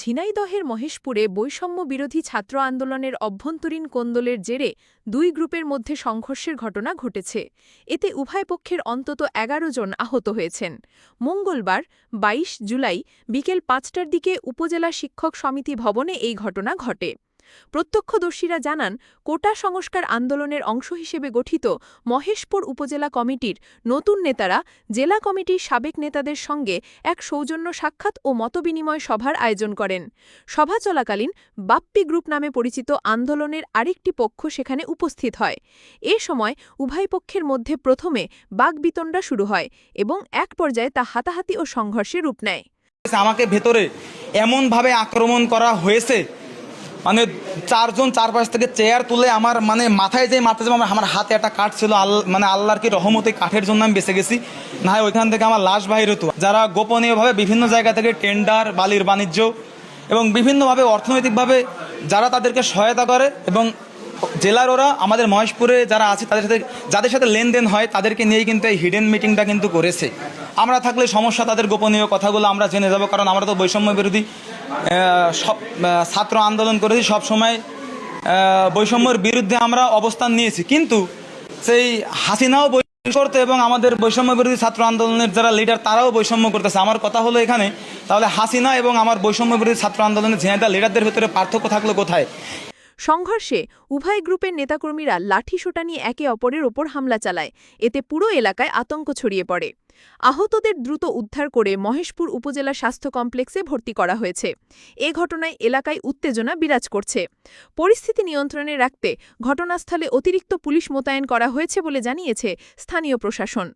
ঝিনাইদহের মহেশপুরে বৈষম্য বিরোধী ছাত্র আন্দোলনের অভ্যন্তরীণ কোন্দলের জেরে দুই গ্রুপের মধ্যে সংঘর্ষের ঘটনা ঘটেছে। এতে উভয় পক্ষের অন্তত ১১ জন আহত হয়েছেন। মঙ্গলবার ২২ জুলাই বিকেল ৫টার দিকে উপজেলা শিক্ষক সমিতি ভবনে এই ঘটনা ঘটে। প্রত্যক্ষদর্শীরা জানান, কোটা সংস্কার আন্দোলনের অংশ হিসেবে গঠিত মহেশপুর উপজেলা কমিটির নতুন নেতারা জেলা কমিটির সাবেক নেতাদের সঙ্গে এক সৌজন্য সাক্ষাৎ ও মতবিনিময় সভার আয়োজন করেন। সভা চলাকালীন বাপ্পি গ্রুপ নামে পরিচিত আন্দোলনের আরেকটি পক্ষ সেখানে উপস্থিত হয়। এ সময় উভয় পক্ষের মধ্যে প্রথমে বাকবিতণ্ডা শুরু হয় এবং এক পর্যায়ে তা হাতাহাতি ও সংঘর্ষে রূপ নেয়। আমাকে ভেতরে এমনভাবে আক্রমণ করা হয়েছে, মানে চারজন চারপাশ থেকে চেয়ার তুলে আমার মাথায় যে মারতে আমার হাতে একটা কাঠ ছিল। আল্লাহর কি রহমতে কাঠের জন্য আমি বেঁচে গেছি, না হয় ওইখান থেকে আমার লাশ বাহির হতো। যারা গোপনীয়ভাবে বিভিন্ন জায়গা থেকে টেন্ডার, বালির বাণিজ্য এবং বিভিন্নভাবে অর্থনৈতিকভাবে যারা তাদেরকে সহায়তা করে এবং জেলার ওরা আমাদের মহেশপুরে যারা আছে যাদের সাথে লেনদেন হয় তাদেরকে নিয়েই কিন্তু এই হিডেন মিটিংটা কিন্তু করেছে। আমরা থাকলে সমস্যা, তাদের গোপনীয় কথাগুলো আমরা জেনে যাব, কারণ আমরা তো বৈষম্য বিরোধী সব ছাত্র আন্দোলন করেছি, সব সময় বৈষম্যের বিরুদ্ধে আমরা অবস্থান নিয়েছি। কিন্তু সেই হাসিনাও বৈষম্য করতে এবং আমাদের বৈষম্য বিরোধী ছাত্র আন্দোলনের যারা লিডার তারাও বৈষম্য করতেছে। আমার কথা হলো এখানে, তাহলে হাসিনা এবং আমার বৈষম্য বিরোধী ছাত্র আন্দোলনের ঝিনাইদহ লিডারদের ভিতরে পার্থক্য থাকলো কোথায়? সংঘর্ষে উভয় গ্রুপের নেতাকর্মীরা লাঠিসোঁটা নিয়ে একে অপরের ওপর হামলা চালায়। এতে পুরো এলাকায় আতঙ্ক ছড়িয়ে পড়ে। আহতদের দ্রুত উদ্ধার করে মহেশপুর উপজেলা স্বাস্থ্য কমপ্লেক্সে ভর্তি করা হয়েছে। এ ঘটনায় এলাকায় উত্তেজনা বিরাজ করছে। পরিস্থিতি নিয়ন্ত্রণে রাখতে ঘটনাস্থলে অতিরিক্ত পুলিশ মোতায়েন করা হয়েছে বলে জানিয়েছে স্থানীয় প্রশাসন।